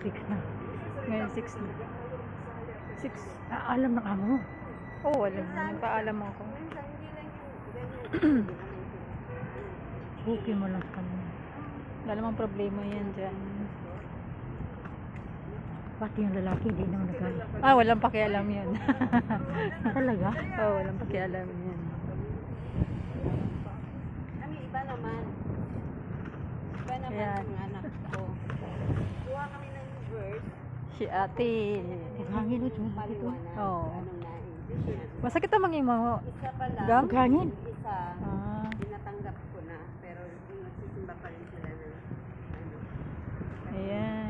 6 na. Ngayon 6 na. 6. Alam na kamo. Oo, alam mo. Nagpaalam ako. Okay mo lang kami. Wala namang problema yan dyan. Pati yung lalaki, hindi naman nagkaya. Ah, walang pakialam yun. Talaga? Oo, walang pakialam yan. Kami iba naman. Iba naman Yan. yung anak ko. Kuha kami ng verse. Si ate. Maghangin ito. Paliwanag. Oo. Anong naiintindihan. Masakit ang mga mo. Isa pa lang. Gam? Maghangin? Isa. Ah. Tinatanggap ko na. Pero nagsisimba pa rin sila ng ano. Ayan.